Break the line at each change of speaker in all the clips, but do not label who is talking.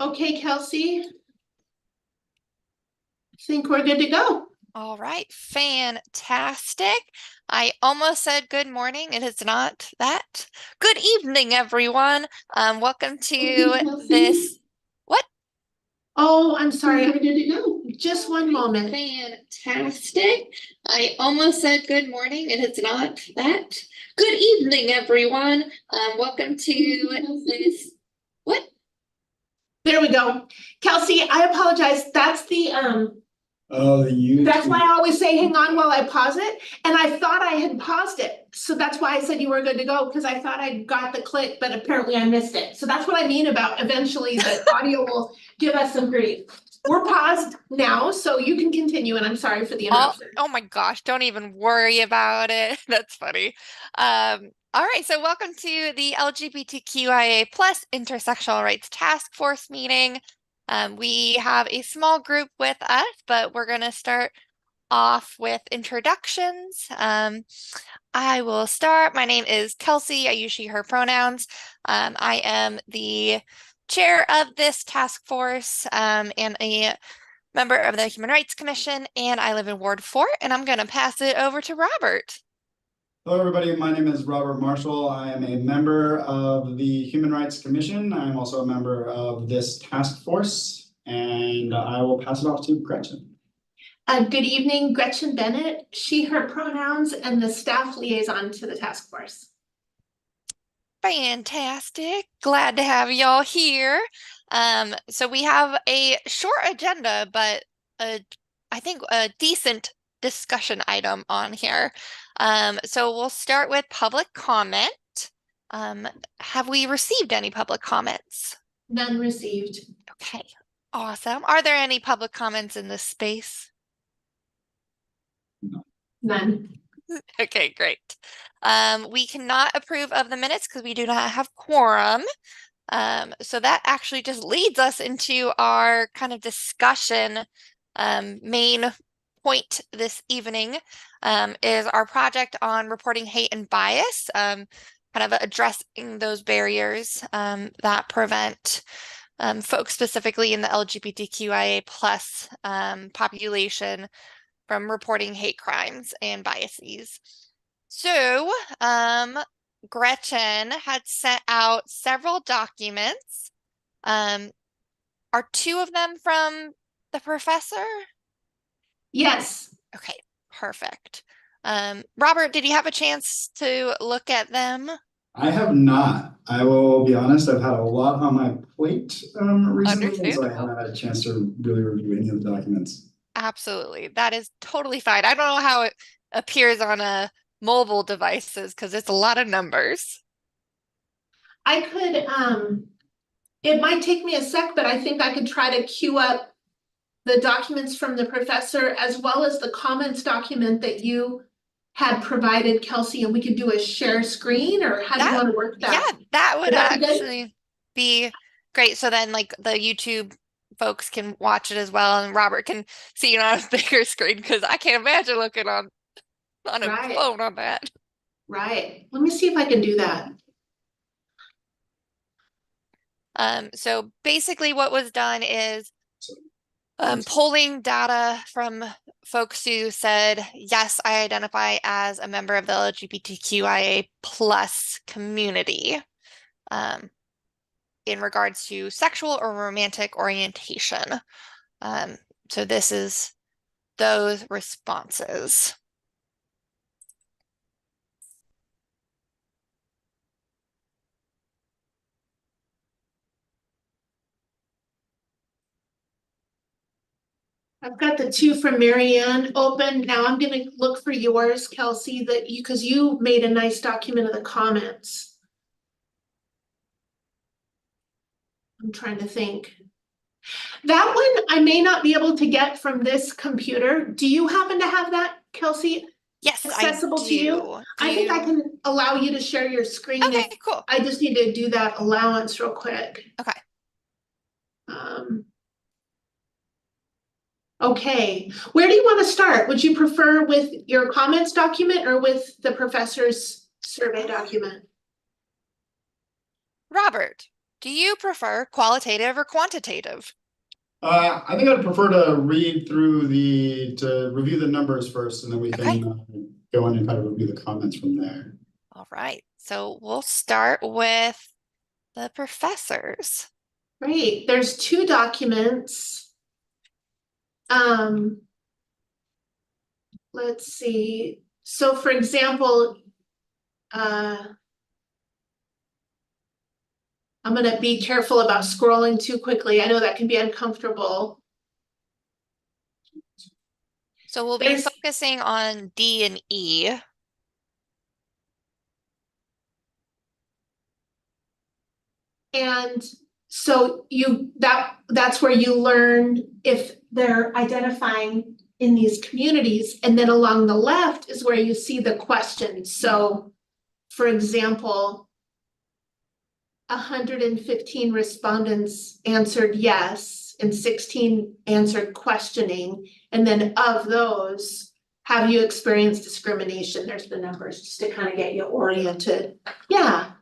Okay, Kelsey, I think we're good to go.
All right, fantastic. I almost said good morning, and it's not that. Good evening, everyone. Welcome
Okay,
to
Kelsey.
this. What?
Oh, I'm sorry, we're good to go. Just
All
one
right,
moment.
fantastic. I almost said good morning, and it's not that. Good evening, everyone. Welcome to this. What?
There we go. Kelsey, I apologize. That's the
Oh, the YouTube.
that's why I always say hang on while I pause it. And I thought I had paused it. So that's why I said you were good to go, because I thought I got the click, but apparently I missed it. So that's what I mean about eventually the audio will give us some grief. We're paused now, so you can continue, and I'm sorry for the interruption.
Oh my gosh, don't even worry about it. That's funny. All right, so welcome to the LGBTQIA plus Intersectional Rights Task Force meeting. We have a small group with us, but we're going to start off with introductions. I will start. My name is Kelsey. I use she, her pronouns. I am the chair of this task force and a member of the Human Rights Commission, and I live in Ward 4, and I'm going to pass it over to Robert.
Hello, everybody. My name is Robert Marshall. I am a member of the Human Rights Commission. I am also a member of this task force, and I will pass it off to Gretchen.
Good evening, Gretchen Bennett, she, her pronouns, and the staff liaison to the task force.
Fantastic. Glad to have y'all here. So we have a short agenda, but I think a decent discussion item on here. So we'll start with public comment. Have we received any public comments?
None received.
Okay, awesome. Are there any public comments in this space?
None.
Okay, great. We cannot approve of the minutes because we do not have quorum. So that actually just leads us into our kind of discussion. Main point this evening is our project on reporting hate and bias, kind of addressing those barriers that prevent folks specifically in the LGBTQIA plus population from reporting hate crimes and biases. So, Gretchen had sent out several documents. Are two of them from the professor?
Yes.
Okay, perfect. Robert, did you have a chance to look at them?
I have not. I will be honest, I've had a lot on my plate recently, and so I
Understandable.
haven't had a chance to really review any of the documents.
Absolutely. That is totally fine. I don't know how it appears on a mobile devices because it's a lot of numbers.
I could, it might take me a sec, but I think I could try to queue up the documents from the professor as well as the comments document that you had provided, Kelsey, and we could do a share screen, or how do you want to work that?
Yeah, that would
Would that be good?
actually be great. So then like the YouTube folks can watch it as well, and Robert can see it on a bigger screen because I can't imagine looking on a
Right,
phone on that.
right. Let me see if I can do that.
So basically what was done is polling data from folks who said, yes, I identify as a member of the LGBTQIA plus community in regards to sexual or romantic orientation. So this is those responses.
I've got the two from Marianne open. Now I'm gonna look for yours, Kelsey, that you, because you made a nice document of the comments. I'm trying to think. That one I may not be able to get from this computer. Do you happen to have that, Kelsey?
Yes,
Accessible
I
to you?
do.
I think I can allow you to share your screen if
Okay, cool.
I just need to do that allowance real quick.
Okay.
Okay, where do you want to start? Would you prefer with your comments document or with the professor's survey document?
Robert, Do you prefer qualitative or quantitative?
I think I'd prefer to read through to review the numbers first, and then we
Okay.
can go in and kind of review the comments from there.
All right. So we'll start with the professors.
Great, there's 2 documents. Let's see, so for example, I'm gonna be careful about scrolling too quickly. I know that can be uncomfortable.
So we'll be
There's-
focusing on D and E.
And so that's where you learn if they're identifying in these communities, and then along the left is where you see the questions. So, for example, 115 respondents answered yes, and 16 answered questioning. And then of those, have you experienced discrimination? There's the numbers just to kind of get you oriented. Yeah.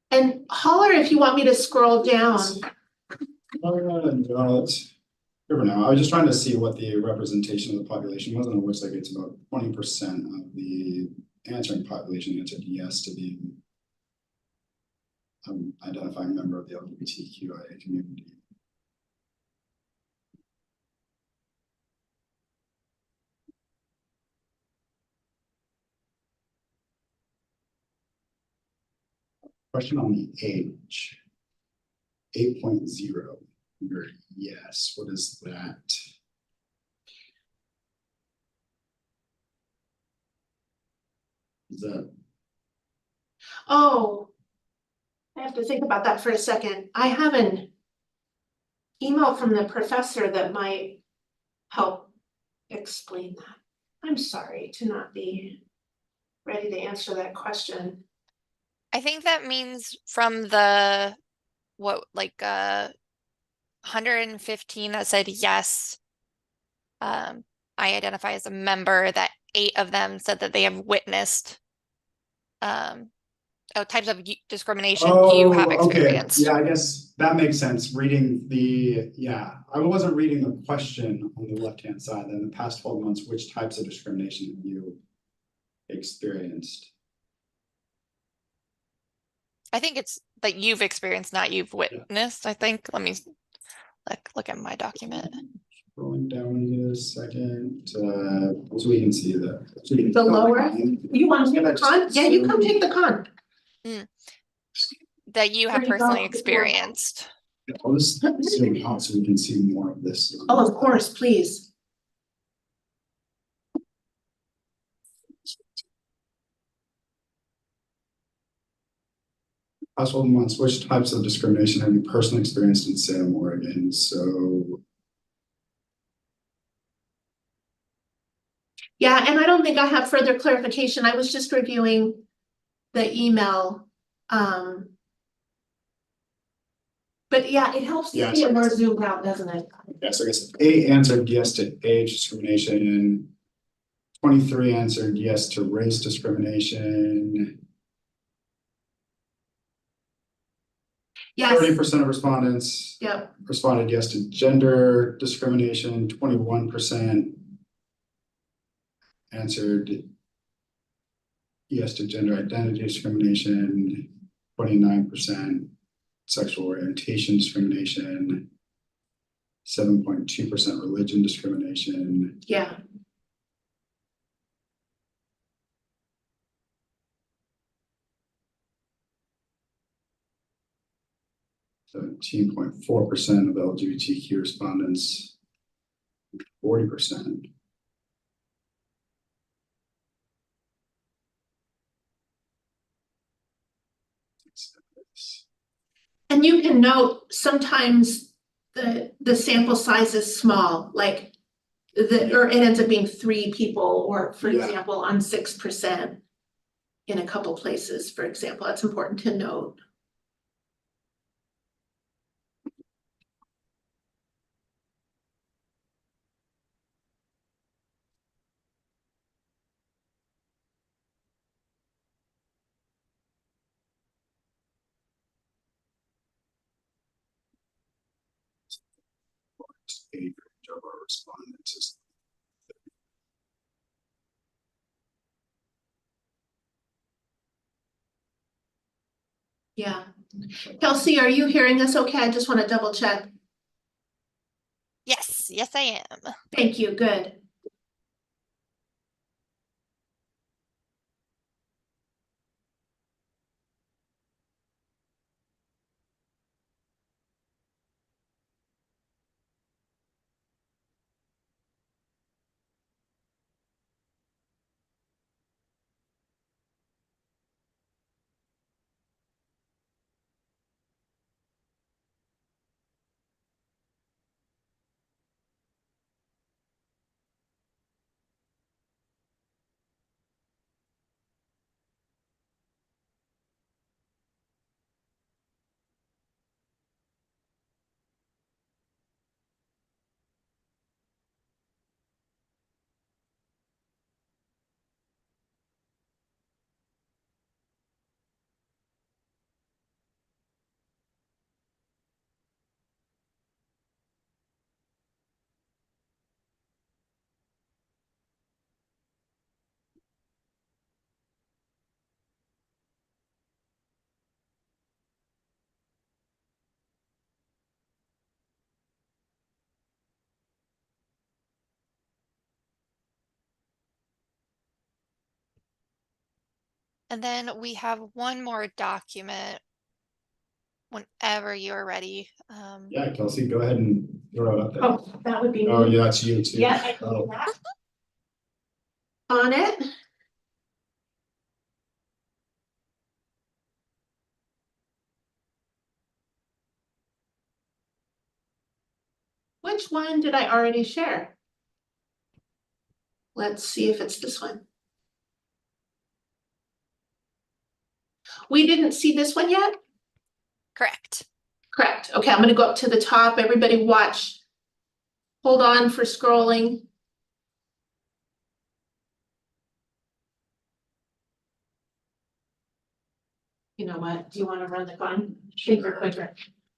And holler if you want me to scroll down.
No, it's good for now. I was just trying to see what the representation of the population was, and it looks like it's about 20% of the answering population answered yes to being identifying member of the LGBTQIA community. Question on the age. 8.0. Yes, what is that? Is that
Oh, I have to think about that for a second. I have an email from the professor that might help explain that. I'm sorry to not be ready to answer that question.
I think that means from the 115 that said yes, I identify as a member, that 8 of them said that they have witnessed types of discrimination you have experienced.
Yeah, I guess that makes sense. I wasn't reading the question on the left-hand side. In the past 12 months, which types of discrimination have you experienced?
I think it's that you've experienced, not you've witnessed. I think. Let me look at my document.
Scrolling down here a second, so we can see
The lower, you want to take the con? Yeah, you come take the con.
That you have
There you
personally
go.
experienced.
I'll just zoom out so we can see more of this.
Oh, of course, please.
Past 12 months, which types of discrimination have you personally experienced in Salem, Oregon? So
Yeah, and I don't think I have further clarification. I was just reviewing the email. But yeah, it helps to see it more zoomed out, doesn't it?
yeah, so I guess 8 answered yes to age discrimination. 23 answered yes to race discrimination.
Yes.
30% of respondents
Yep.
responded yes to gender discrimination. 21% answered yes to gender identity discrimination. 29% sexual orientation discrimination. 7.2% religion discrimination.
Yeah.
Seventeen point 4% of LGBTQ respondents, 40%.
And you can note sometimes the sample size is small, like or it ends up being 3 people, or for
Yeah.
example, on 6% in a couple places, for example. That's important to note.
age of our respondents.
Yeah. Kelsey, are you hearing us okay? I just want to double check.
Yes, yes, I am.
Thank you. Good.
And then we have one more document whenever you're ready.
Yeah, Kelsey, go ahead and throw it up there.
Oh, that would be me.
Oh, yeah, that's you too.
Yeah, I can do that. On it. Which one did I already share? Let's see if it's this one. We didn't see this one yet?
Correct.
Correct. Okay, I'm gonna go up to the top. Everybody watch. Hold on for scrolling. You know what? Do you want to run the con? Quicker, quicker.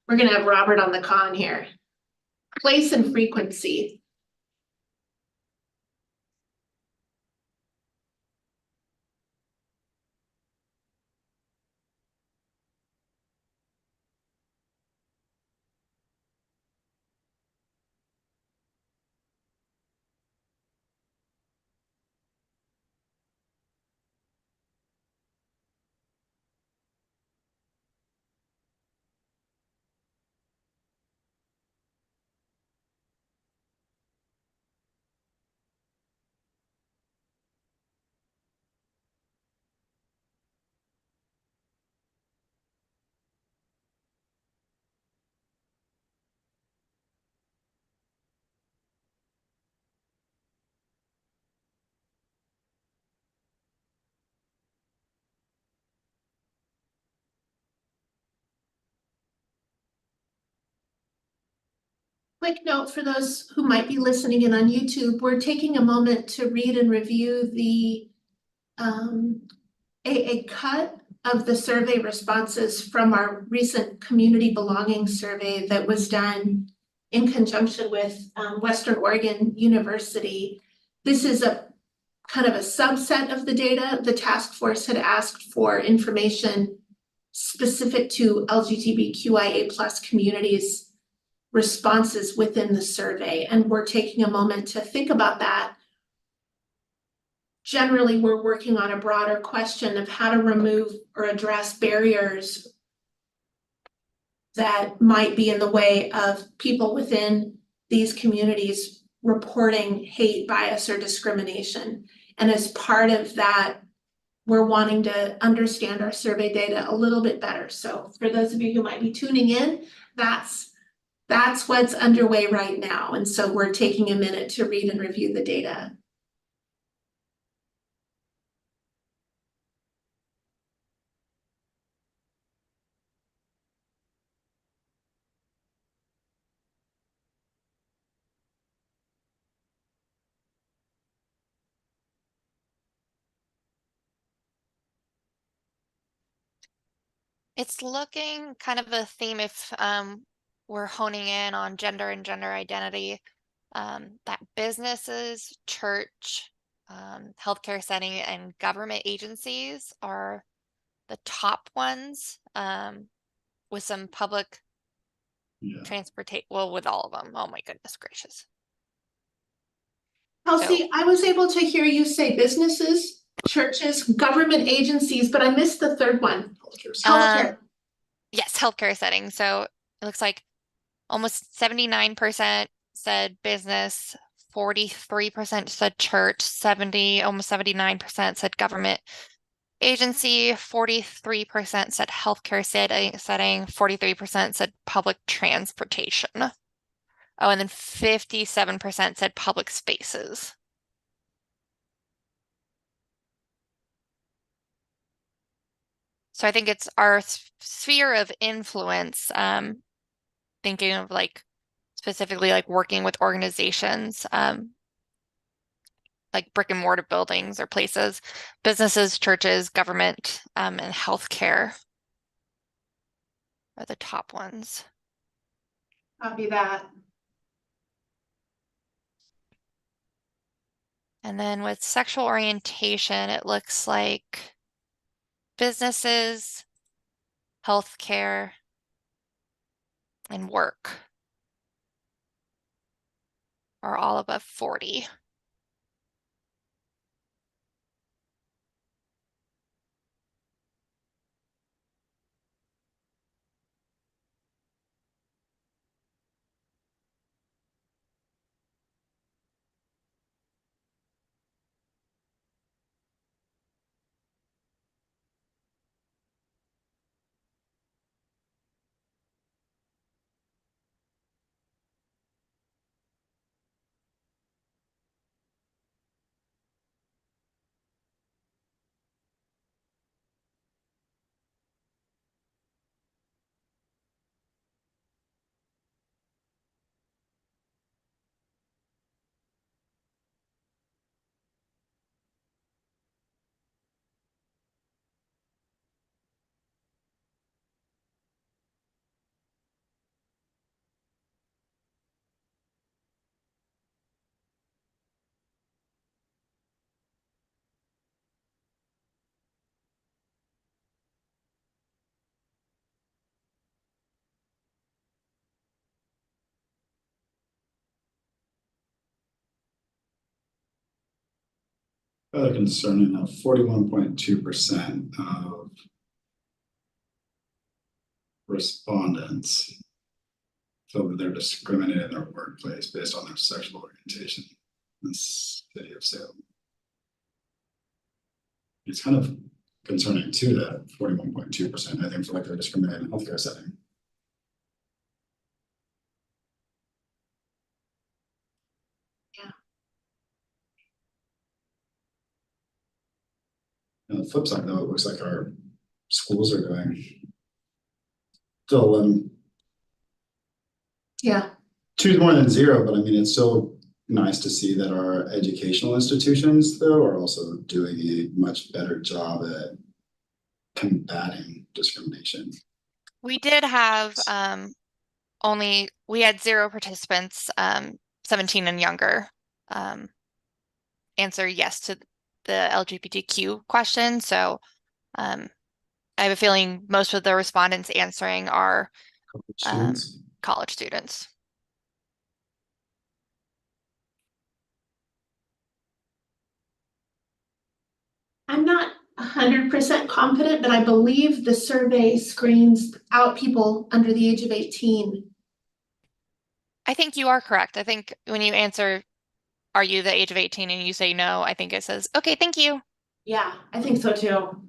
We're gonna have Robert on the con here. Place and frequency. Quick note for those who might be listening in on YouTube, we're taking a moment to read and review the a cut of the survey responses from our recent community belonging survey that was done in conjunction with Western Oregon University. This is a kind of a subset of the data. The task force had asked for information specific to LGBTQIA plus communities responses within the survey, and we're taking a moment to think about that. Generally, we're working on a broader question of how to remove or address barriers that might be in the way of people within these communities reporting hate, bias, or discrimination. And as part of that, we're wanting to understand our survey data a little bit better. So for those of you who might be tuning in, that's what's underway right now. And so we're taking a minute to read and review the data.
It's looking kind of a theme if we're honing in on gender and gender identity, that businesses, church, healthcare setting, and government agencies are the top ones, with some public
Yeah.
transportation, well, with all of them. Oh my goodness gracious.
Kelsey, I was able to hear you say businesses, churches, government agencies, but I missed the third one. Healthcare.
Yes, healthcare setting. So it looks like almost 79% said business, 43% said church, almost 79% said government agency, 43% said healthcare setting, 43% said public transportation. Oh, and then 57% said public spaces. So I think it's our sphere of influence, thinking of like specifically like working with organizations, like brick and mortar buildings or places, businesses, churches, government, and healthcare are the top ones.
Copy that.
And then with sexual orientation, it looks like businesses, healthcare, and work are all above 40.
Rather concerning of 41.2% of respondents feel that they're discriminated in their workplace based on their sexual orientation in the city of Salem. It's kind of concerning too that 41.2%, I think, feel like they're discriminated in a healthcare setting.
Yeah.
On the flip side, though, it looks like our schools are doing still
Yeah.
two's more than zero, but I mean, it's so nice to see that our educational institutions, though, are also doing a much better job at combating discrimination.
We did have we had 0 participants, 17 and younger, answer yes to the LGBTQ question. So I have a feeling most of the respondents answering are college students.
I'm not 100% confident, but I believe the survey screens out people under the age of 18.
I think you are correct. I think when you answer, are you the age of 18 and you say no, I think it says, okay, thank you.
Yeah, I think so too.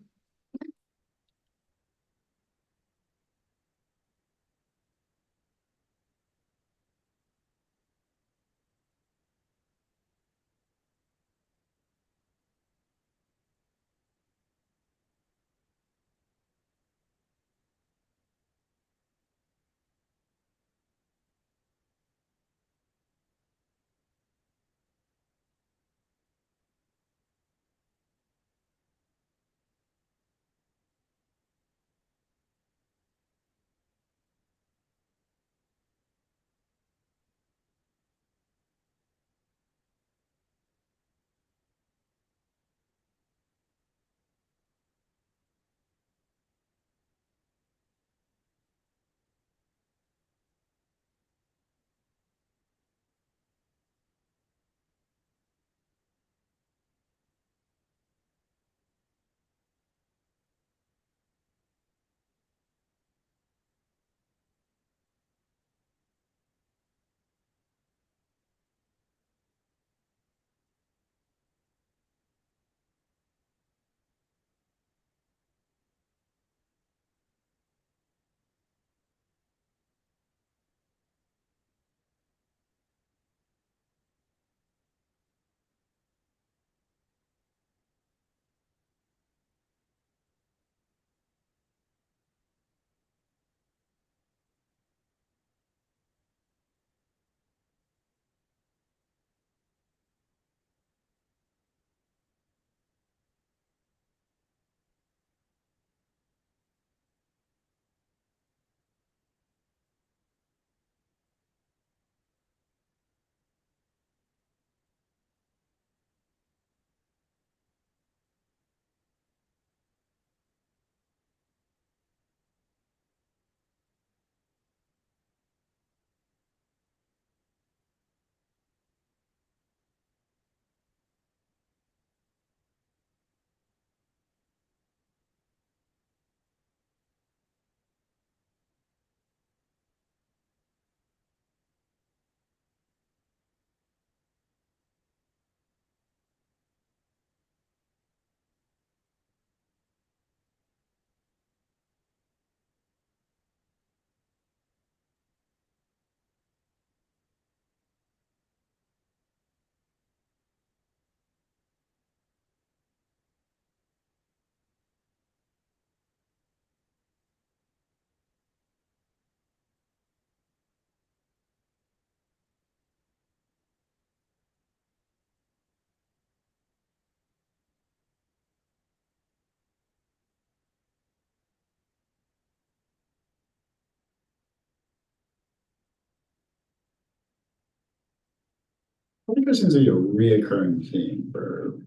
I think there seems to be a reoccurring theme for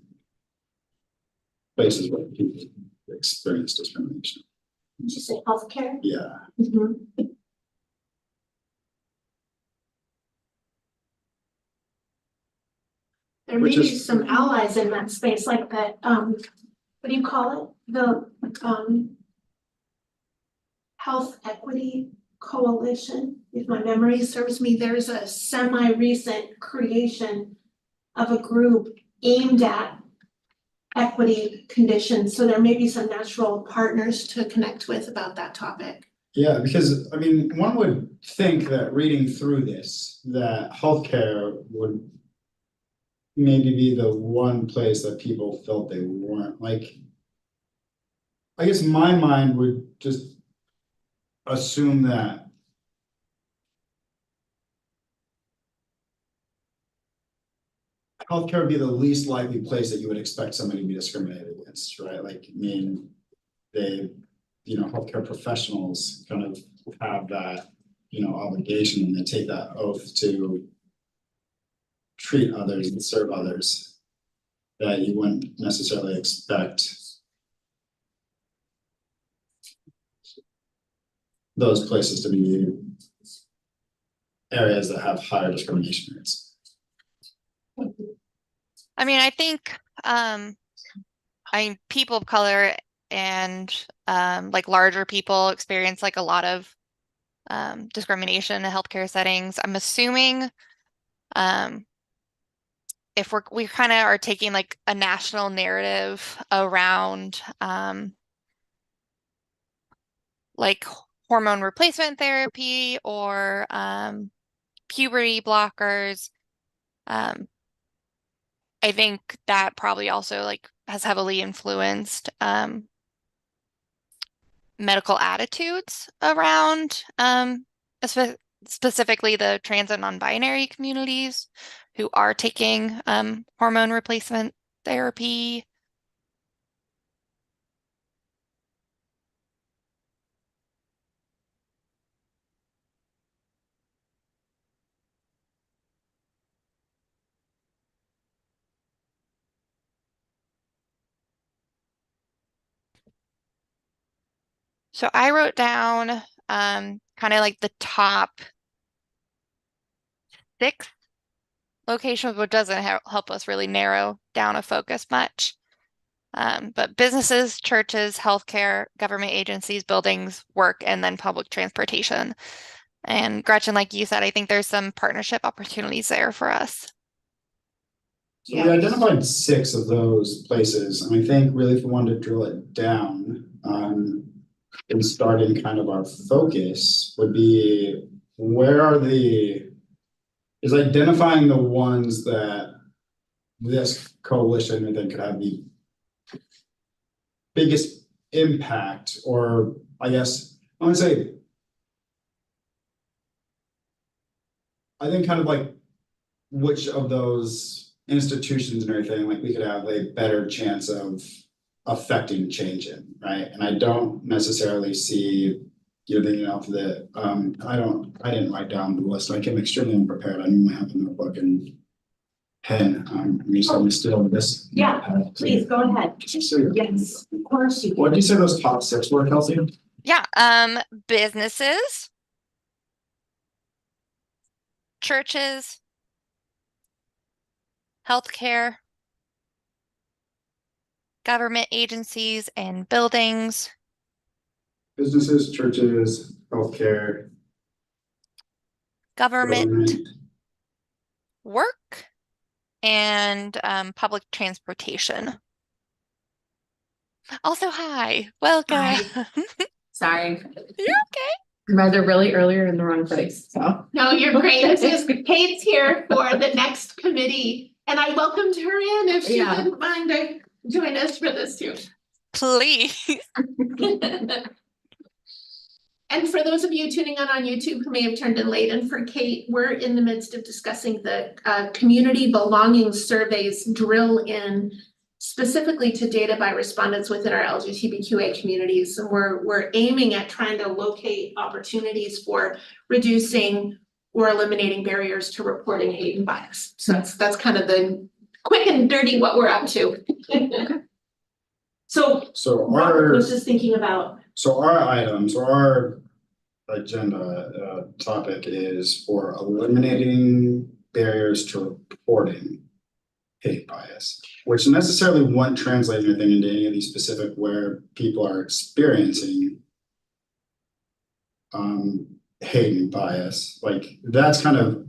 places where people experience discrimination.
Did you say healthcare?
Yeah.
Mhm. There may
Which
be
is-
some allies in that space, like that, what do you call it? The, Health Equity Coalition, if my memory serves me, there's a semi-recent creation of a group aimed at equity conditions, so there may be some natural partners to connect with about that topic.
Yeah, because I mean, one would think that reading through this, that healthcare would maybe be the one place that people felt they weren't, like. I guess my mind would just assume that healthcare would be the least likely place that you would expect somebody to be discriminated against, right? Like, I mean, they, healthcare professionals kind of have that, obligation, and they take that oath to treat others and serve others, that you wouldn't necessarily expect those places to be areas that have higher discrimination rates.
I mean, I think people of color and like larger people experience like a lot of discrimination in healthcare settings. I'm assuming if we kind of are taking like a national narrative around like hormone replacement therapy or puberty blockers, I think that probably also like has heavily influenced medical attitudes around specifically the trans and non-binary communities who are taking hormone replacement therapy. So I wrote down kind of like the top 6 locations, which doesn't help us really narrow down a focus much. But businesses, churches, healthcare, government agencies, buildings, work, and then public transportation. And Gretchen, like you said, I think there's some partnership opportunities there for us.
So we identified 6 of those places, and I think really if we wanted to drill it down, and starting kind of our focus would be is identifying the ones that this coalition I think could have the biggest impact, or I guess I want to say, I think kind of like which of those institutions and everything, like we could have a better chance of affecting change in, right? And I don't necessarily see, thinking off the, I didn't write down the list. I came extremely unprepared. I didn't have a notebook and pen. I'm still this.
Yeah, please go ahead.
So,
Yes, of course you
what
can.
did you say those top 6 were, Kelsey?
Yeah, businesses, churches, healthcare, government agencies and buildings,
Businesses, churches, healthcare,
government, work, and public transportation. Also, hi, welcome.
Hi. Sorry.
You're okay.
I'm either really earlier in the wrong place, so.
No, you're great. This is Kate's here for the next committee, and I welcomed her in if she
Yeah.
wouldn't mind to join us for this too.
Please.
And for those of you tuning in on YouTube who may have turned in late, and for Kate, we're in the midst of discussing the community belonging surveys drill in specifically to data by respondents within our LGBTQIA communities. And we're aiming at trying to locate opportunities for reducing we're eliminating barriers to reporting hate and bias. So that's kind of the quick and dirty what we're up to. So
So
Robert was just thinking about.
So our items, or our agenda topic is for eliminating barriers to reporting hate bias, which necessarily won't translate anything into any of these specific where people are experiencing hate and bias. Like that's kind of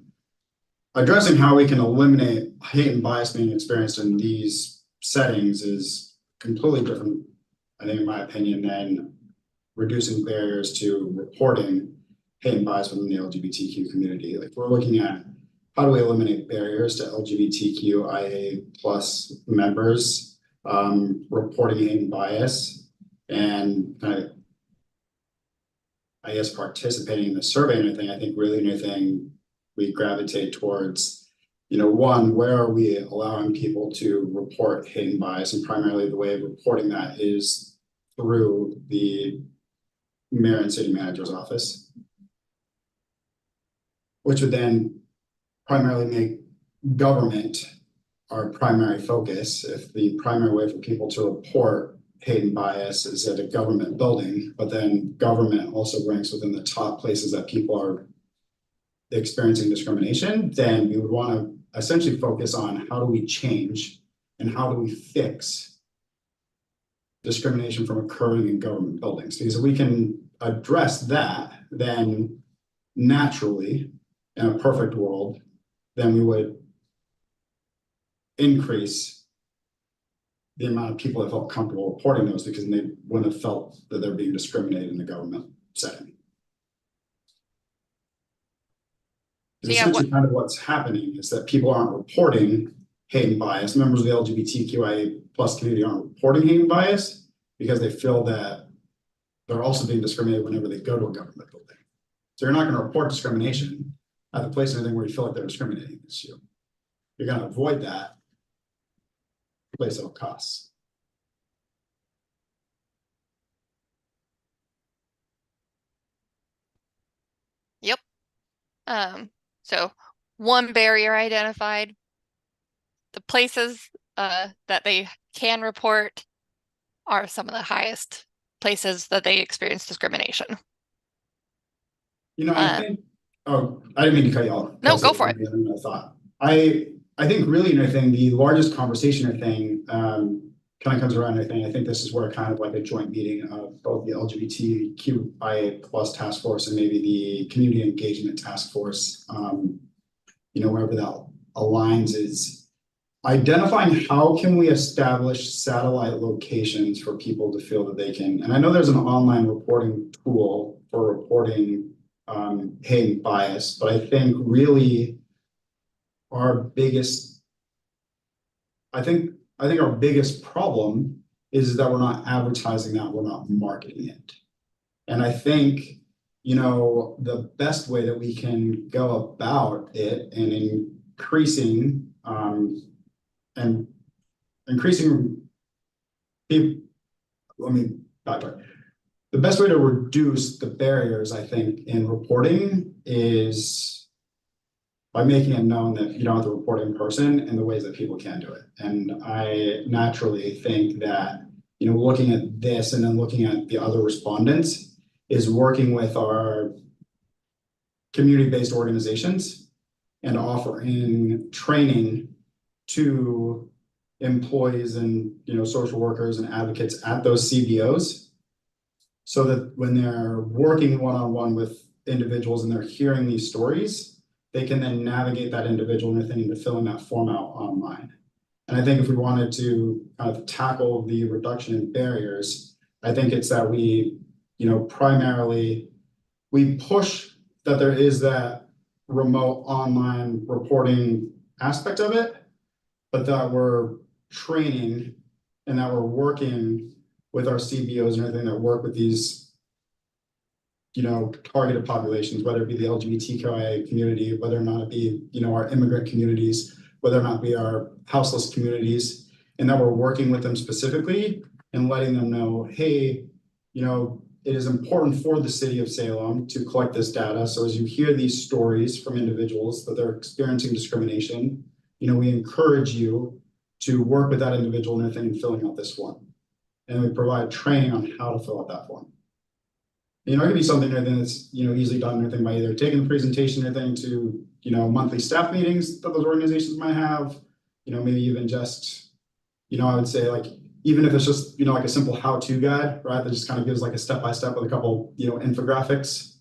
addressing how we can eliminate hate and bias being experienced in these settings is completely different, I think, in my opinion, than reducing barriers to reporting hate and bias within the LGBTQ community. Like we're looking at how do we eliminate barriers to LGBTQIA plus members reporting hate and bias, and I guess participating in the survey and everything. I think really anything we gravitate towards, one, where are we allowing people to report hate and bias, and primarily the way of reporting that is through the mayor and city manager's office, which would then primarily make government our primary focus. If the primary way for people to report hate and bias is at a government building, but then government also ranks within the top places that people are experiencing discrimination, then we would want to essentially focus on how do we change and how do we fix discrimination from occurring in government buildings. Because if we can address that, then naturally, in a perfect world, then we would increase the amount of people that felt comfortable reporting those, because they wouldn't have felt that they're being discriminated in the government setting.
So yeah,
essentially kind of what's happening is that people aren't reporting hate and bias. Members of the LGBTQIA plus community aren't reporting hate and bias because they feel that they're also being discriminated whenever they go to a government building. So you're not going to report discrimination at the place or anything where you feel like they're discriminating against you. You're going to avoid that place at all costs.
Yep. So one barrier identified, the places that they can report are some of the highest places that they experience discrimination.
I think, oh, I didn't mean to cut you off.
No, go for it.
I thought. I think really, the largest conversation kind of comes around, I think this is where kind of like a joint meeting of both the LGBTQIA plus task force and maybe the community engagement task force, wherever that aligns, is identifying how can we establish satellite locations for people to feel that they can, and I know there's an online reporting tool for reporting hate and bias, but I think really our biggest problem is that we're not advertising that, we're not marketing it. And I think, the best way that we can go about it and increasing people, let me backtrack. The best way to reduce the barriers, I think, in reporting is by making it known that you don't have to report in person and the ways that people can do it. And I naturally think that, looking at this and then looking at the other respondents is working with our community-based organizations and offering training to employees and, social workers and advocates at those CBOs, so that when they're working one-on-one with individuals and they're hearing these stories, they can then navigate that individual and into filling that form out online. And I think if we wanted to kind of tackle the reduction in barriers, I think it's that we, primarily, we push that there is that remote online reporting aspect of it, but that we're training and that we're working with our CBOs and everything that work with these targeted populations, whether it be the LGBTQIA community, whether or not it be, our immigrant communities, whether or not be our houseless communities, and that we're working with them specifically and letting them know, hey, it is important for the city of Salem to collect this data. So as you hear these stories from individuals that they're experiencing discrimination, we encourage you to work with that individual and everything in filling out this form. And we provide training on how to fill out that form. It could be something that's, easily done or anything by either taking the presentation or anything to, monthly staff meetings that those organizations might have, maybe even just, I would say like, even if it's just, like a simple how-to guide, right? That just kind of gives like a step-by-step with a couple, infographics.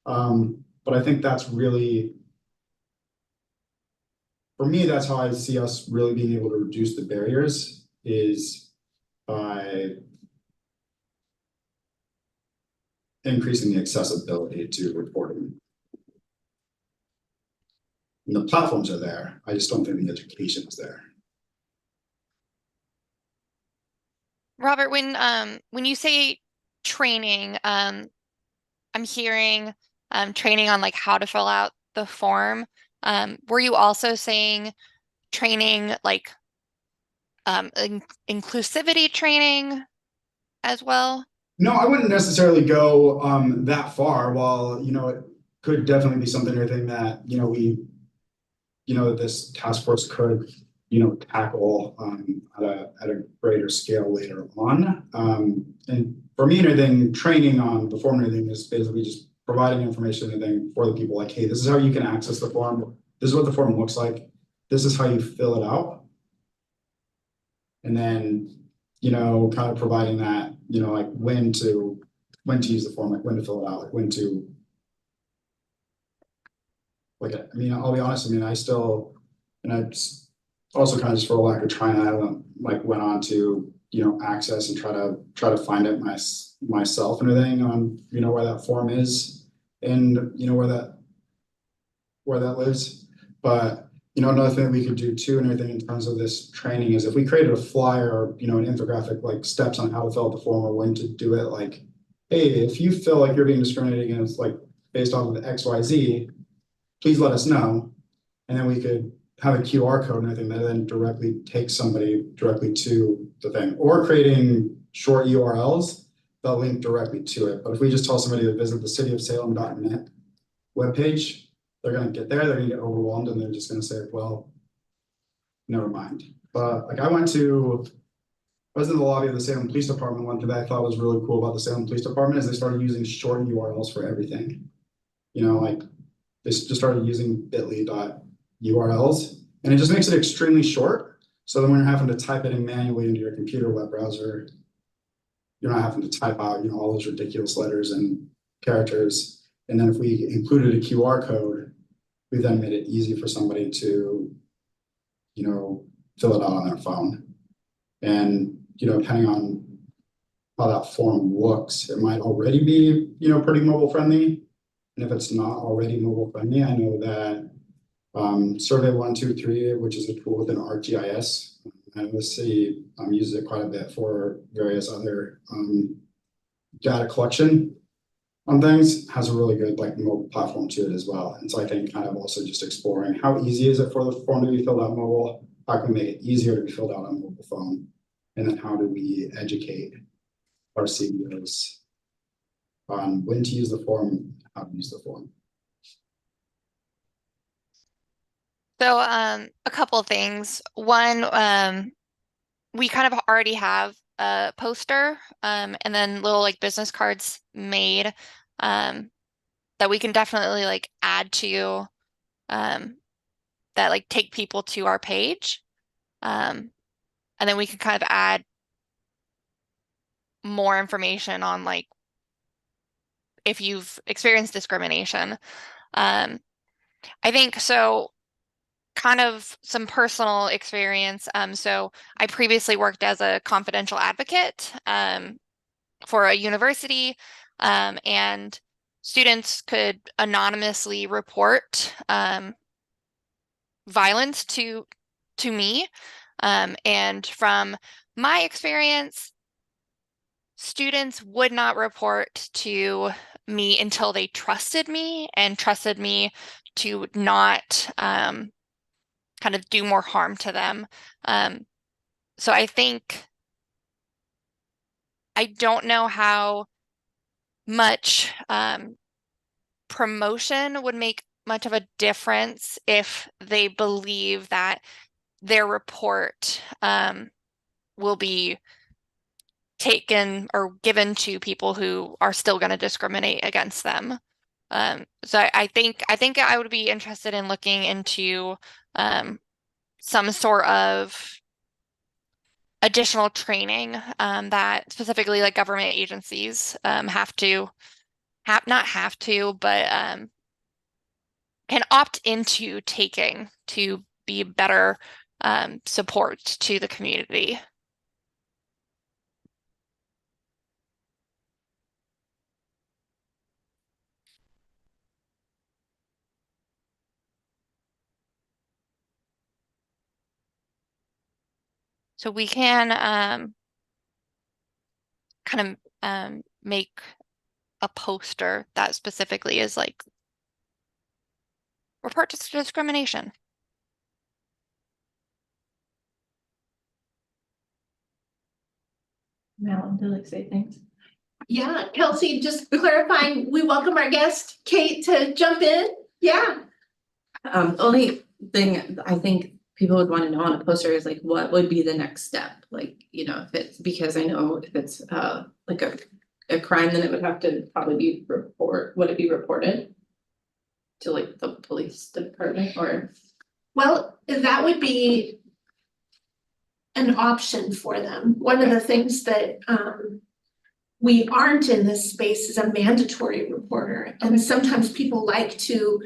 But I think that's really, for me, that's how I see us really being able to reduce the barriers is by increasing the accessibility to reporting. And the platforms are there. I just don't think the education is there.
Robert, when you say training, I'm hearing training on like how to fill out the form. Were you also saying training like inclusivity training as well?
No, I wouldn't necessarily go that far. While it could definitely be something or thing that this task force could tackle at a greater scale later on. And for me, anything training on the form, anything is basically just providing information and anything for the people. Like, hey, this is how you can access the form. This is what the form looks like. This is how you fill it out. And then kind of providing that, like when to use the form, like when to fill it out, like when to, like, I mean, I'll be honest, I mean, I still, and I also kind of just for a lack of trying, I went on to, access and try to find it myself and everything on, where that form is and, where that lives. But another thing we could do too, and everything in terms of this training is if we created a flyer or, an infographic, like steps on how to fill out the form or when to do it, like, hey, if you feel like you're being discriminated against, like based off of the XYZ, please let us know. And then we could have a QR code and everything that then directly takes somebody directly to the thing, or creating short URLs that link directly to it. But if we just tell somebody to visit the cityofsalem.net webpage, they're going to get there, they're going to get overwhelmed, and they're just going to say, well, never mind. But like I was in the lobby of the Salem Police Department. One thing that I thought was really cool about the Salem Police Department is they started using short URLs for everything. Like they just started using bit.ly.urls, and it just makes it extremely short. So then when you're having to type it in manually into your computer web browser, you're not having to type out, all those ridiculous letters and characters. And then if we included a QR code, we then made it easy for somebody to, fill it out on their phone. And, depending on how that form looks, it might already be, pretty mobile friendly. And if it's not already mobile friendly, I know that Survey 123, which is a tool within ArcGIS, and the city uses it quite a bit for various other data collection on things, has a really good like mobile platform to it as well. And so I think kind of also just exploring how easy is it for the form to be filled out mobile? How can we make it easier to be filled out on mobile phone? And then how do we educate our CEOs on when to use the form, how to use the form?
So a couple of things. One, we kind of already have a poster and then little like business cards made that we can definitely like add to that like take people to our page. And then we can kind of add more information on like if you've experienced discrimination. I think so. Kind of some personal experience. So I previously worked as a confidential advocate for a university, and students could anonymously report violence to me. And from my experience, students would not report to me until they trusted me and trusted me to not kind of do more harm to them. So I think I don't know how much promotion would make much of a difference if they believe that their report will be taken or given to people who are still going to discriminate against them. So I think I would be interested in looking into some sort of additional training that specifically like government agencies not have to, but can opt into taking to be better support to the community. So we can kind of make a poster that specifically is like report to discrimination.
Mal, do like say things?
Yeah, Kelsey, just clarifying, we welcome our guest, Kate, to jump in. Yeah.
Only thing I think people would want to know on a poster is like, what would be the next step? Like, you know, if it's, because I know if it's like a crime, then it would have to probably be would it be reported to like the police department or?
Well, that would be an option for them. One of the things that we aren't in this space is a mandatory reporter. And sometimes people like to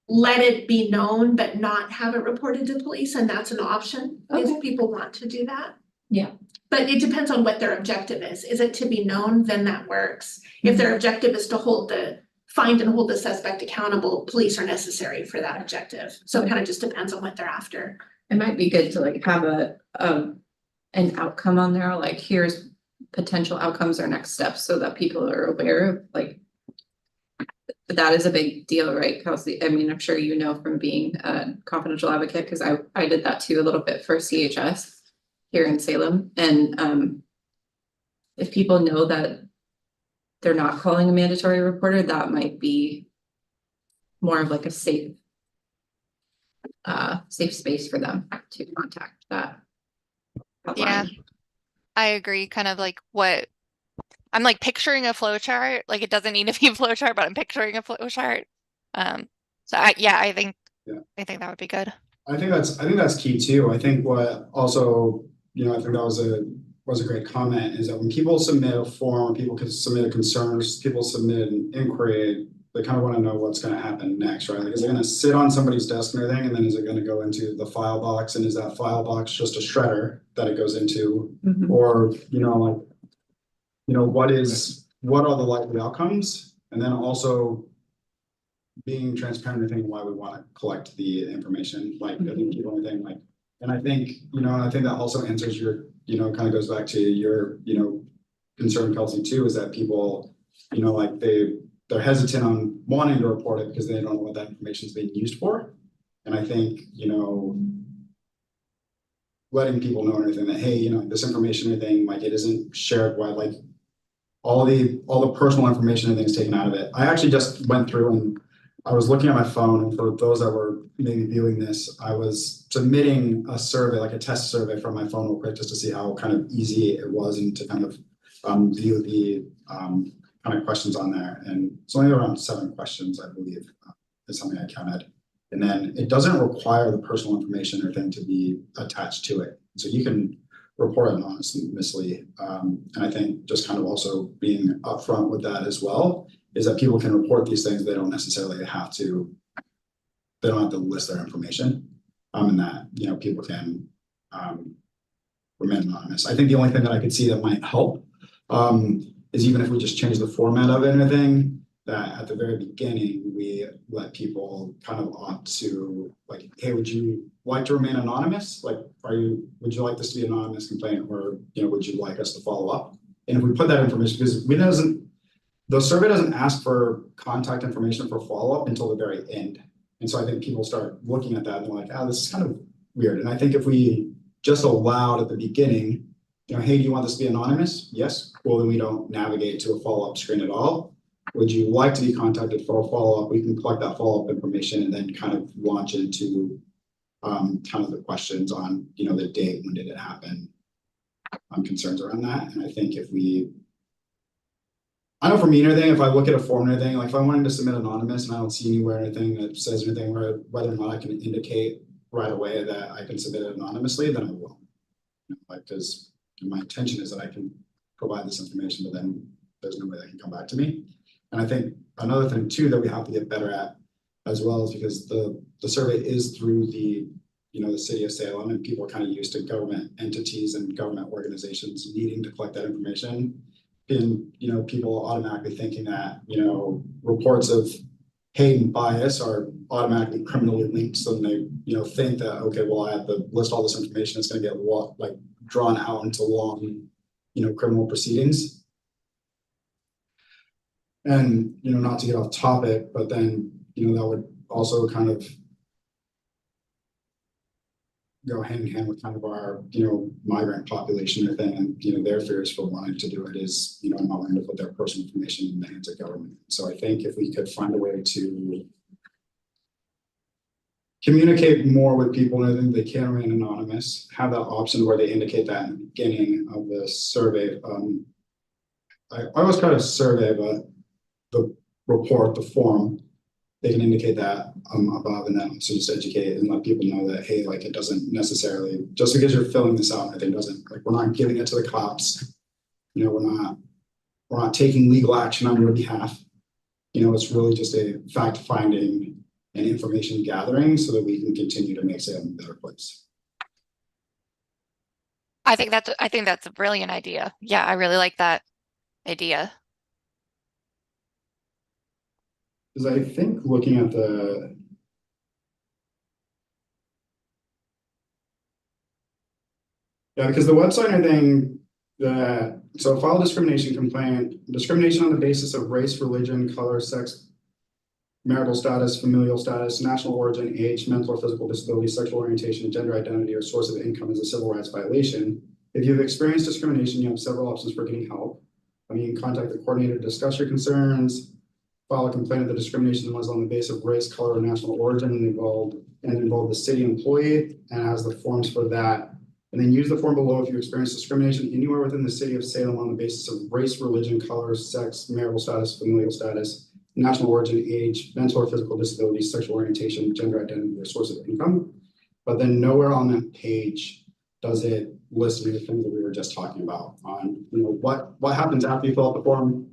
let it be known, but not have it reported to police, and that's an option if people want to do that.
Yeah.
But it depends on what their objective is. Is it to be known? Then that works. If their objective is to find and hold the suspect accountable, police are necessary for that objective. So it kind of just depends on what they're after.
It might be good to like have an outcome on there, like here's potential outcomes or next steps so that people are aware of like. That is a big deal, right, Kelsey? I mean, I'm sure you know from being a confidential advocate, because I did that too a little bit for CHS here in Salem. And if people know that they're not calling a mandatory reporter, that might be more of like a safe space for them to contact that hotline.
Yeah, I agree. Kind of like what I'm like picturing a flow chart. Like it doesn't need to be a flow chart, but I'm picturing a flow chart. So I think that would be good.
I think that's key too. I think what also, I think that was a great comment is that when people submit a form, people can submit a concern, people submit an inquiry, they kind of want to know what's going to happen next, right? Like, is it going to sit on somebody's desk and everything, and then is it going to go into the file box, and is that file box just a shredder that it goes into, or what are the likely outcomes, and then also being transparent and thinking why we want to collect the information. Like I think people think like, and I think that also answers your kind of goes back to your concern, Kelsey, too, is that people like they're hesitant on wanting to report it because they don't know what that information is being used for. And I think letting people know everything that, hey, this information and everything, like it isn't shared wide, like all the personal information and things taken out of it. I actually just went through and I was looking at my phone, and for those that were maybe viewing this, I was submitting a survey, like a test survey from my phone real quick, just to see how kind of easy it was and to kind of view the kind of questions on there. And it's only around 7 questions, I believe, is something I counted. And then it doesn't require the personal information or thing to be attached to it. So you can report anonymously. And I think just kind of also being upfront with that as well is that people can report these things. They don't necessarily have to, list their information. And that, people can remain anonymous. I think the only thing that I could see that might help is even if we just change the format of it and everything, that at the very beginning, we let people kind of opt to like, hey, would you like to remain anonymous? Like, would you like this to be an anonymous complaint, or, would you like us to follow up? And if we put that information, because the survey doesn't ask for contact information for follow-up until the very end. And so I think people start looking at that and they're like, this is kind of weird. And I think if we just allowed at the beginning hey, do you want this to be anonymous? Yes, cool, then we don't navigate to a follow-up screen at all. Would you like to be contacted for a follow-up? We can collect that follow-up information and then kind of launch into kind of the questions on, the date, when did it happen? Concerns around that. And I think I know for me or anything, if I look at a form or anything, like if I wanted to submit anonymous and I don't see anywhere anything that says anything whether or not I can indicate right away that I can submit it anonymously, then I will. Because my intention is that I can provide this information, but then there's no way that can come back to me. And I think another thing too that we have to get better at as well is because the survey is through the city of Salem, and people are kind of used to government entities and government organizations needing to collect that information. And people automatically thinking that reports of hate and bias are automatically criminally linked. So then they think that, okay, well, I have to list all this information, it's going to get drawn out into long criminal proceedings. And not to get off topic, but then that would also kind of go hand in hand with kind of our migrant population or thing, and their fears for wanting to do it is not wanting to put their personal information in the hands of government. So I think if we could find a way to communicate more with people, and I think they can remain anonymous, have that option where they indicate that in the beginning of the survey. I always try to survey, but the report, the form, they can indicate that above, and then so just educate and let people know that, hey, it doesn't necessarily, just because you're filling this out, I think doesn't, we're not giving it to the cops. We're not taking legal action on your behalf. It's really just a fact finding and information gathering so that we can continue to make Salem a better place.
I think that's a brilliant idea. Yeah, I really like that idea.
Because I think looking at because the website, I think that, so file discrimination complaint, discrimination on the basis of race, religion, color, sex, marital status, familial status, national origin, age, mental or physical disability, sexual orientation, gender identity, or source of income is a civil rights violation. If you've experienced discrimination, you have several options for getting help. You can contact the coordinator to discuss your concerns, file a complaint if the discrimination was on the basis of race, color, or national origin and involved the city employee, and has the forms for that. And then use the form below if you experience discrimination anywhere within the city of Salem on the basis of race, religion, color, sex, marital status, familial status, national origin, age, mental or physical disability, sexual orientation, gender identity, or source of income. But then nowhere on that page does it list the things that we were just talking about on, what happens after you fill out the form,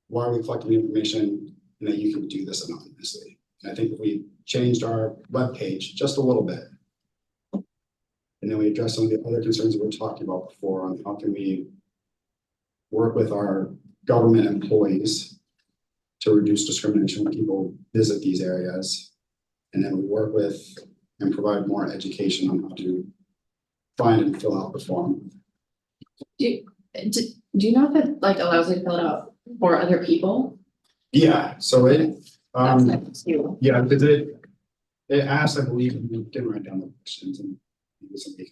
why are we collecting the information, and that you can do this anonymously. And I think if we changed our web page just a little bit, and then we address some of the other concerns that we were talking about before on how can we work with our government employees to reduce discrimination when people visit these areas. And then we work with and provide more education on how to find and fill out the form.
Do you know if it allows you to fill it out for other people?
Yeah, so it
Yeah,
because it asks, I believe, and we didn't write down the questions, and somebody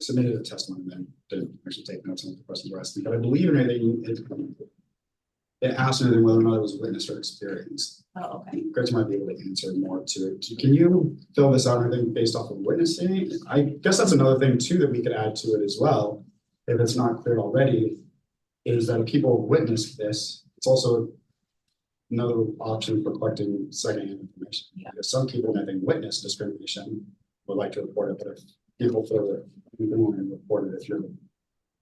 submitted a testimony, then didn't actually take notes on what the questions were asking. But I believe in everything it asked whether or not it was witnessed or experienced.
Oh, okay.
Gretchen might be able to answer more to it. Can you fill this out, I think, based off of witnessing? I guess that's another thing too that we could add to it as well, if it's not clear already, is that if people witness this, it's also another option for collecting secondhand information.
Yeah.
Because some people, I think, witness discrimination, would like to report it, but if people feel that you can only report it if you're the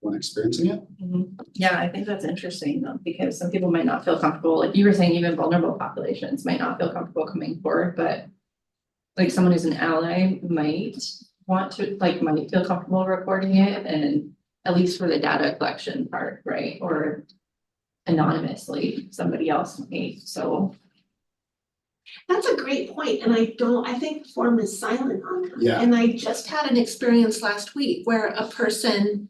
one experiencing it.
Yeah, I think that's interesting though, because some people might not feel comfortable, like you were saying, even vulnerable populations might not feel comfortable coming forward, but someone who's an ally might want to, might feel comfortable reporting it, and at least for the data collection part, right? Or anonymously, somebody else may, so.
That's a great point, and I think the form is silent on that.
Yeah.
And I just had an experience last week where a person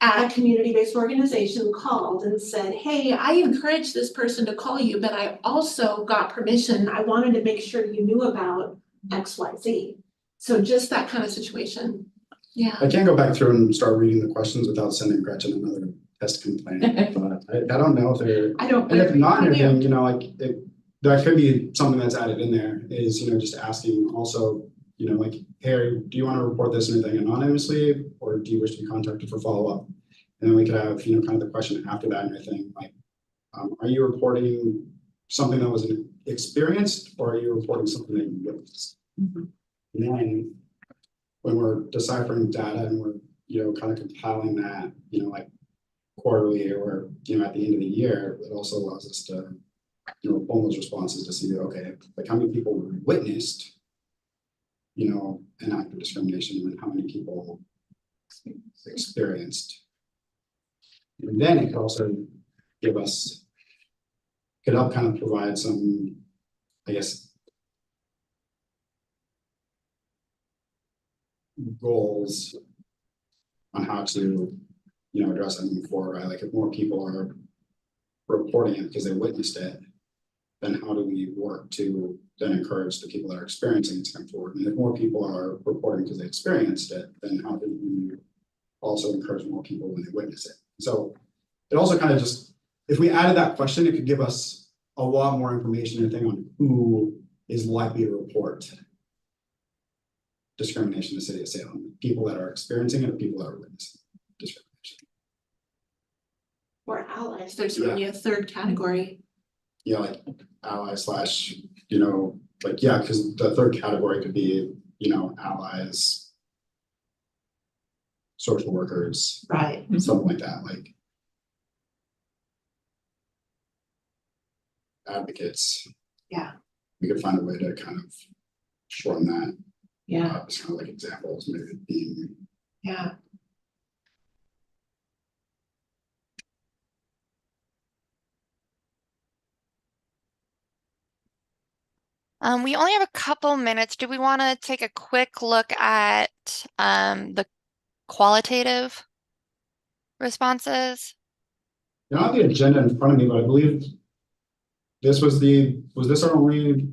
at a community-based organization called and said, hey, I encouraged this person to call you, but I also got permission. I wanted to make sure you knew about XYZ. So just that kind of situation. Yeah.
I can't go back through and start reading the questions without sending Gretchen another test complaint, but I don't know if they're,
I don't.
and if not
blame you.
anything, you know, like, that could be something that's added in there is, you know, just asking also, you know, like, hey, do you want to report this or anything anonymously, or do you wish to be contacted for follow-up? And then we could have, you know, kind of the question after that, and I think, like, are you reporting something that was experienced, or are you reporting something that you witnessed?
Mhm.
And then when we're deciphering data and we're, you know, kind of compiling that, you know, like quarterly or, you know, at the end of the year, it also allows us to, you know, pull those responses to see, okay, like how many people witnessed, you know, an act of discrimination, and how many people experienced. And then it could also give us, could help kind of provide some, I guess, goals on how to, you know, address that moving forward, right? Like if more people are reporting it because they witnessed it, then how do we work to then encourage the people that are experiencing it to come forward? And if more people are reporting because they experienced it, then how do we also encourage more people when they witness it? So it also kind of just, if we added that question, it could give us a lot more information, I think, on who is likely to report discrimination in the city of Salem, people that are experiencing it or people that are witnessing discrimination.
Or allies, there's really a third category.
Yeah, like allies slash, you know, like, yeah, because the third category could be, you know, allies, social workers,
Right.
something like that, like advocates.
Yeah.
We could find a way to kind of shorten that.
Yeah.
It's kind of like examples, maybe being.
Yeah.
We only have a couple minutes. Do we want to take a quick look at the qualitative responses?
You don't have the agenda in front of me, but I believe this was this our only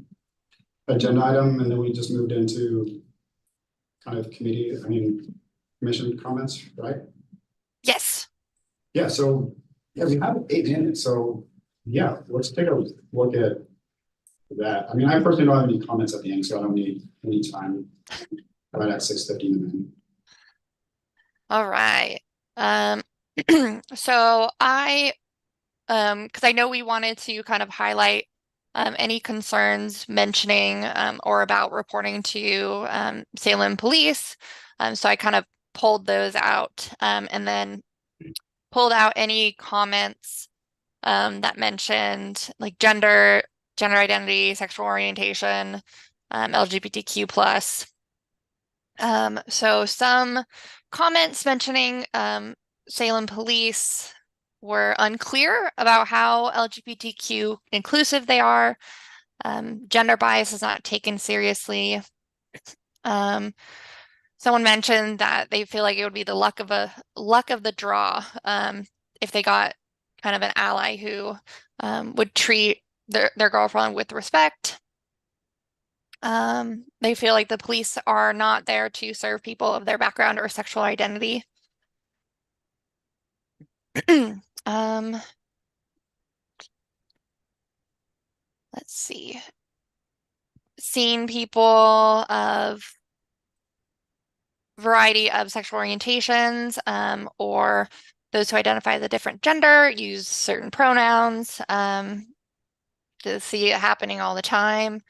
agenda item, and then we just moved into kind of commission comments, right?
Yes.
Yeah, so, yeah, we have 8 minutes, so, yeah, let's take a look at that. I mean, I personally don't have any comments at the end, so I don't need any time right at 6:15.
All right. So because I know we wanted to kind of highlight any concerns mentioning or about reporting to Salem police. So I kind of pulled those out and then pulled out any comments that mentioned like gender identity, sexual orientation, LGBTQ plus. So some comments mentioning Salem police were unclear about how LGBTQ inclusive they are. Gender bias is not taken seriously. Someone mentioned that they feel like it would be the luck of the draw if they got kind of an ally who would treat their girlfriend with respect. They feel like the police are not there to serve people of their background or sexual identity. Let's see. Seeing people of variety of sexual orientations or those who identify as a different gender use certain pronouns to see it happening all the time.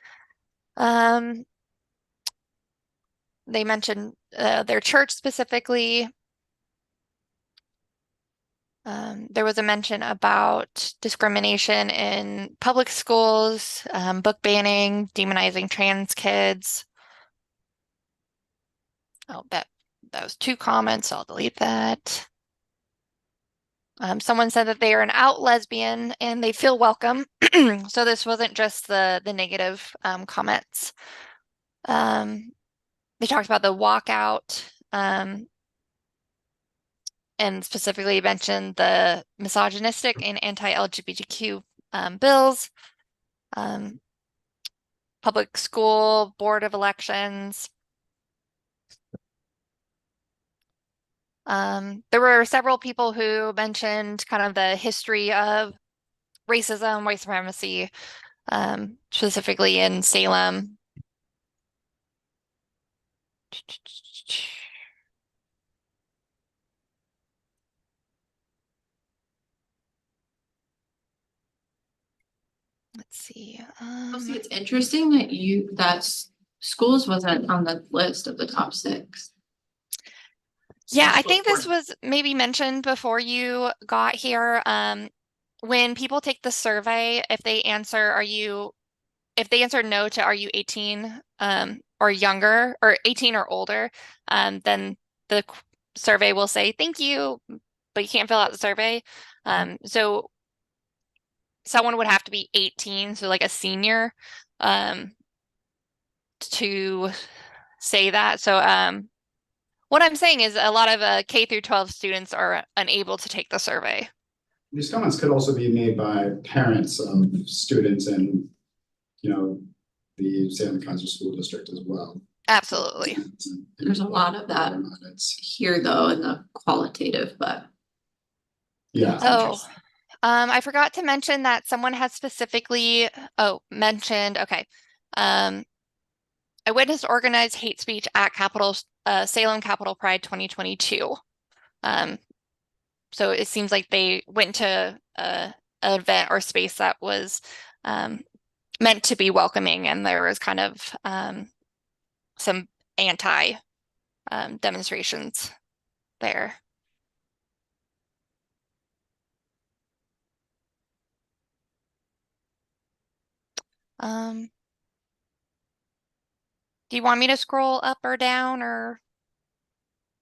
They mentioned their church specifically. There was a mention about discrimination in public schools, book banning, demonizing trans kids. Oh, that was 2 comments, so I'll delete that. Someone said that they are an out lesbian and they feel welcome. So this wasn't just the negative comments. They talked about the walkout and specifically mentioned the misogynistic and anti-LGBTQ bills, public school board of elections. There were several people who mentioned kind of the history of racism, white supremacy, specifically in Salem. Let's see.
See, it's interesting that schools wasn't on the list of the top 6.
Yeah, I
That's
think this
important.
was maybe mentioned before you got here. When people take the survey, if they answer no to are you 18 or younger or 18 or older, then the survey will say thank you, but you can't fill out the survey. So someone would have to be 18, so like a senior, to say that. So what I'm saying is a lot of K through 12 students are unable to take the survey.
These comments could also be made by parents of students in, the Salem Kaiser School District as well.
Absolutely.
There's a lot of that here though in the qualitative, but
Yeah.
Oh, I forgot to mention that someone has specifically mentioned, okay. I witnessed organized hate speech at Salem Capitol Pride 2022. So it seems like they went to an event or space that was meant to be welcoming, and there was kind of some anti demonstrations there. Do you want me to scroll up or down or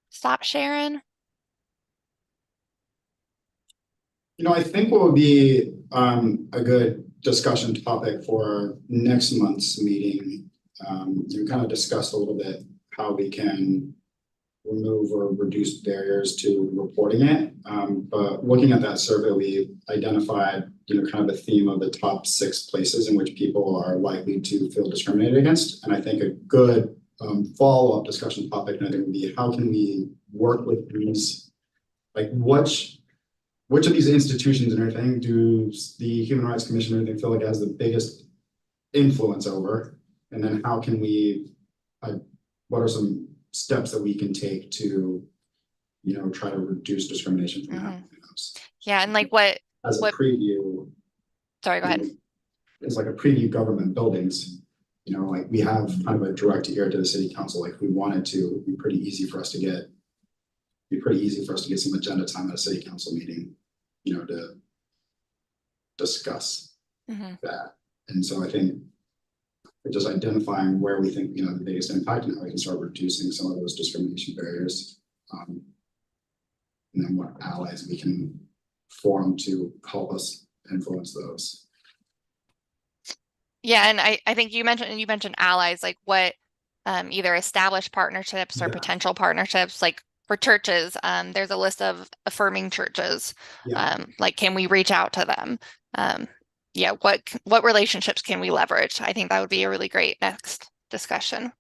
stop sharing?
I think what would be a good discussion topic for next month's meeting, you kind of discussed a little bit how we can remove or reduce barriers to reporting it. But looking at that survey, we identified, kind of a theme of the top 6 places in which people are likely to feel discriminated against. And I think a good follow-up discussion topic, I think, would be how can we work with these, like which of these institutions and everything do the Human Rights Commission and everything feel like has the biggest influence over? And then how can we, what are some steps that we can take to, try to reduce discrimination from happening?
Yeah, and like what
as a preview.
Sorry, go ahead.
It's like a preview government buildings. Like we have kind of a direct ear to the city council. Like if we wanted to, it'd be pretty easy for us to get some agenda time at a city council meeting, to discuss that. And so I think just identifying where we think, the biggest impact and how we can start reducing some of those discrimination barriers. And then what allies we can form to help us influence those.
Yeah, and I think you mentioned allies, like what either established partnerships or potential partnerships, like for churches, there's a list of affirming churches. Like can we reach out to them? Yeah, what relationships can we leverage? I think that would be a really great next discussion.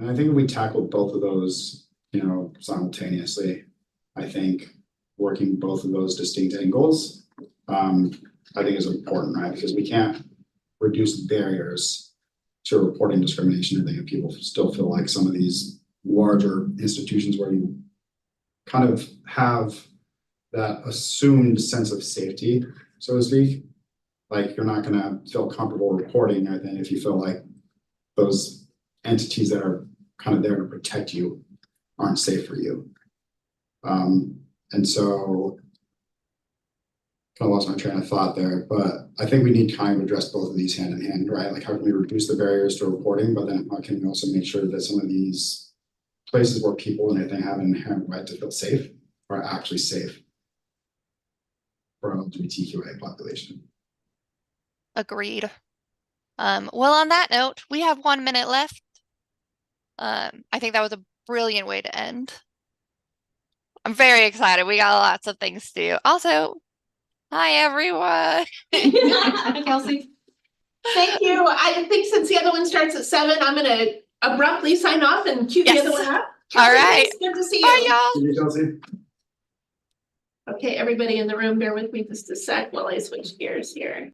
And I think if we tackle both of those, simultaneously, I think working both of those distinct angles, I think is important, right? Because we can't reduce barriers to reporting discrimination. I think if people still feel like some of these larger institutions where you kind of have that assumed sense of safety, so to speak, like you're not going to feel comfortable reporting. I think if you feel like those entities that are kind of there to protect you aren't safe for you. And so kind of lost my train of thought there, but I think we need to kind of address both of these hand in hand, right? Like how can we reduce the barriers to reporting, but then how can we also make sure that some of these places where people and everything have an inherent right to feel safe are actually safe for our LGBTQIA population.
Agreed. Well, on that note, we have 1 minute left. I think that was a brilliant way to end. I'm very excited. We got lots of things to do. Also, hi everyone.
Hi, Kelsey.
Thank you. I think since the other one starts at 7, I'm gonna abruptly sign off and cue the
Yes.
other one up?
All
Kelsey,
right.
it's good to see
Bye,
you.
y'all.
See you, Chelsea.
Okay, everybody in the room, bear with me just a sec while I switch gears here.